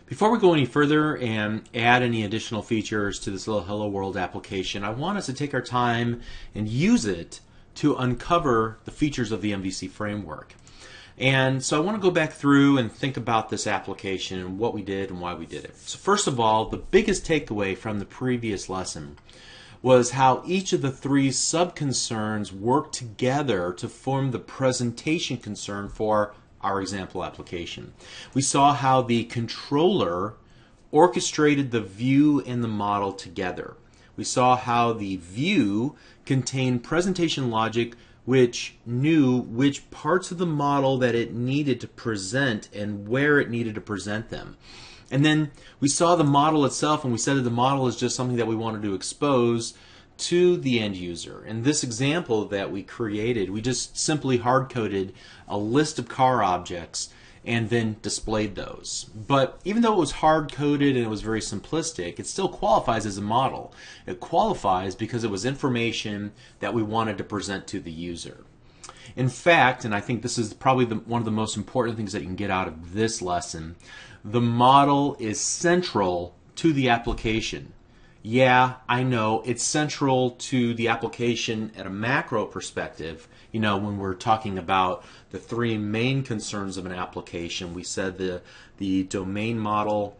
Before we go any further and add any additional features to this little Hello World application, I want us to take our time and use it to uncover the features of the MVC framework. And so I want to go back through and think about this application and what we did and why we did it. So first of all, the biggest takeaway from the previous lesson was how each of the three sub-concerns work together to form the presentation concern for our example application. We saw how the controller orchestrated the view and the model together. We saw how the view contained presentation logic which knew which parts of the model that it needed to present and where it needed to present them. And then we saw the model itself, and we said that the model is just something that we wanted to expose to the end user. In this example that we created, we just simply hard-coded a list of car objects and then displayed those. But even though it was hard-coded and it was very simplistic, it still qualifies as a model. It qualifies because it was information that we wanted to present to the user. In fact, and I think this is probably one of the most important things that you can get out of this lesson, the model is central to the application. Yeah, I know, it's central to the application at a macro perspective. You know, when we're talking about the three main concerns of an application, we said the domain model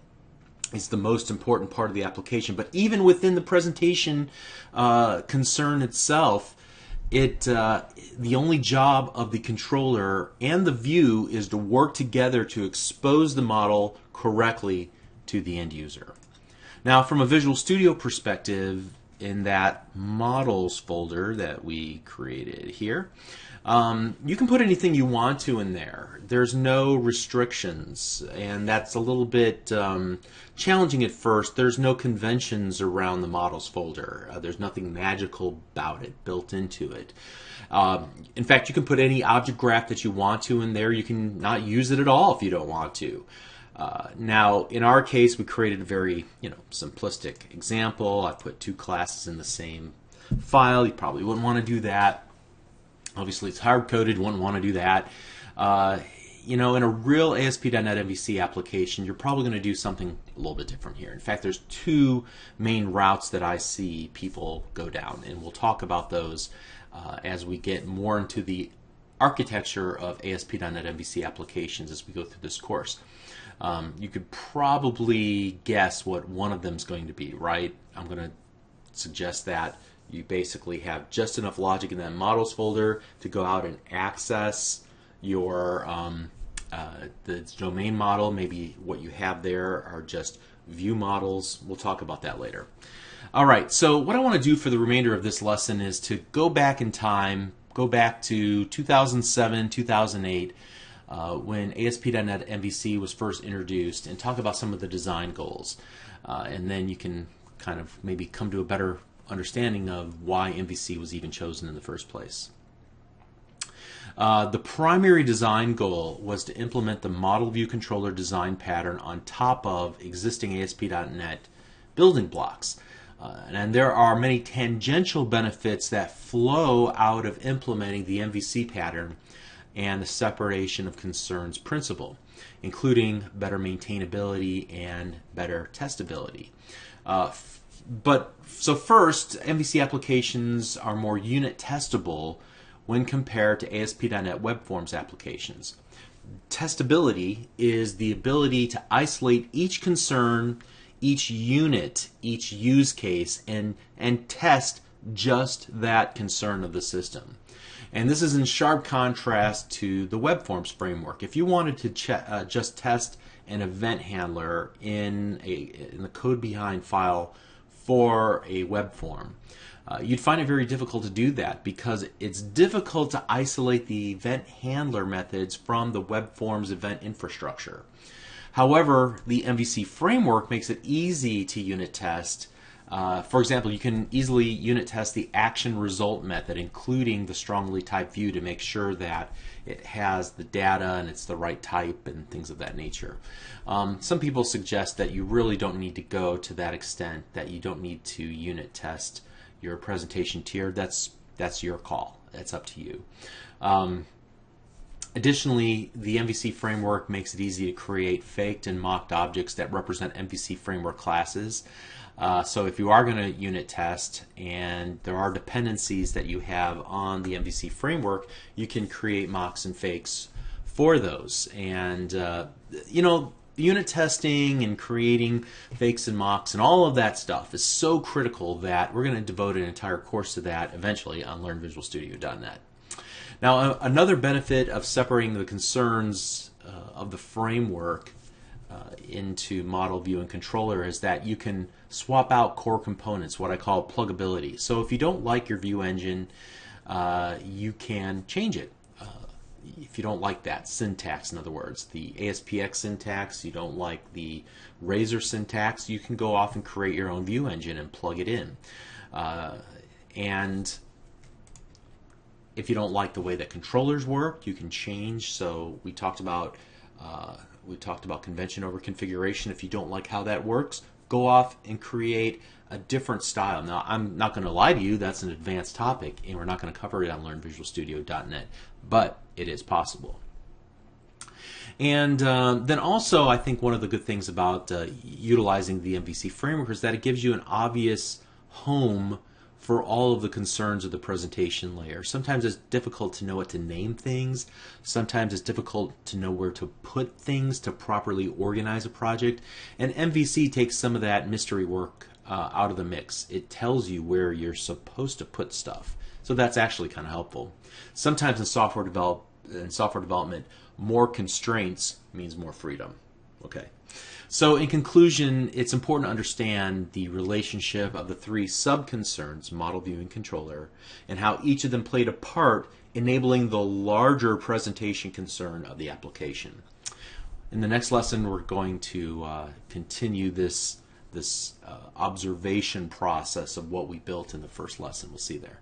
is the most important part of the application. But even within the presentation concern itself, the only job of the controller and the view is to work together to expose the model correctly to the end user. Now, from a Visual Studio perspective, in that models folder that we created here, you can put anything you want to in there. There's no restrictions, and that's a little bit challenging at first. There's no conventions around the models folder. There's nothing magical about it built into it. In fact, you can put any object graph that you want to in there. You can not use it at all if you don't want to. Now, in our case, we created a very simplistic example. I put two classes in the same file. You probably wouldn't want to do that. Obviously, it's hard-coded. You wouldn't want to do that. In a real ASP.NET MVC application, you're probably going to do something a little bit different here. In fact, there's two main routes that I see people go down, and we'll talk about those as we get more into the architecture of ASP.NET MVC applications as we go through this course. You could probably guess what one of them is going to be, right? I'm going to suggest that you basically have just enough logic in that models folder to go out and access your the domain model. Maybe what you have there are just view models. We'll talk about that later. All right, so what I want to do for the remainder of this lesson is to go back in time, go back to 2007, 2008, when ASP.NET MVC was first introduced, and talk about some of the design goals. And then you can kind of maybe come to a better understanding of why MVC was even chosen in the first place. The primary design goal was to implement the model view controller design pattern on top of existing ASP.NET building blocks. And there are many tangential benefits that flow out of implementing the MVC pattern and the separation of concerns principle, including better maintainability and better testability. So first, MVC applications are more unit testable when compared to ASP.NET Web Forms applications. Testability is the ability to isolate each concern, each unit, each use case, and test just that concern of the system. And this is in sharp contrast to the Web Forms framework. If you wanted to just test an event handler in the code behind file for a web form, you'd find it very difficult to do that because it's difficult to isolate the event handler methods from the Web Forms event infrastructure. However, the MVC framework makes it easy to unit test. For example, you can easily unit test the action result method, including the strongly typed view, to make sure that it has the data and it's the right type and things of that nature. Some people suggest that you really don't need to go to that extent, that you don't need to unit test your presentation tier. That's your call. That's up to you. Additionally, the MVC framework makes it easy to create faked and mocked objects that represent MVC framework classes. So if you are going to unit test and there are dependencies that you have on the MVC framework, you can create mocks and fakes for those. And unit testing and creating fakes and mocks and all of that stuff is so critical that we're going to devote an entire course to that eventually on LearnVisualStudio.net. Now, another benefit of separating the concerns of the framework into model, view, and controller is that you can swap out core components, what I call pluggability. So if you don't like your view engine, you can change it. If you don't like that syntax, in other words, the ASPX syntax, you don't like the Razor syntax, you can go off and create your own view engine and plug it in. And if you don't like the way that controllers work, you can change. So we talked about convention over configuration. If you don't like how that works, go off and create a different style. Now, I'm not going to lie to you, that's an advanced topic, and we're not going to cover it on LearnVisualStudio.net, but it is possible. And then also, I think one of the good things about utilizing the MVC framework is that it gives you an obvious home for all of the concerns of the presentation layer. Sometimes it's difficult to know what to name things. Sometimes it's difficult to know where to put things to properly organize a project. And MVC takes some of that mystery work out of the mix. It tells you where you're supposed to put stuff. So that's actually kind of helpful. Sometimes in software development, more constraints means more freedom. Okay. So in conclusion, it's important to understand the relationship of the three sub-concerns, model, view, and controller, and how each of them played a part enabling the larger presentation concern of the application. In the next lesson, we're going to continue this observation process of what we built in the first lesson. We'll see you there.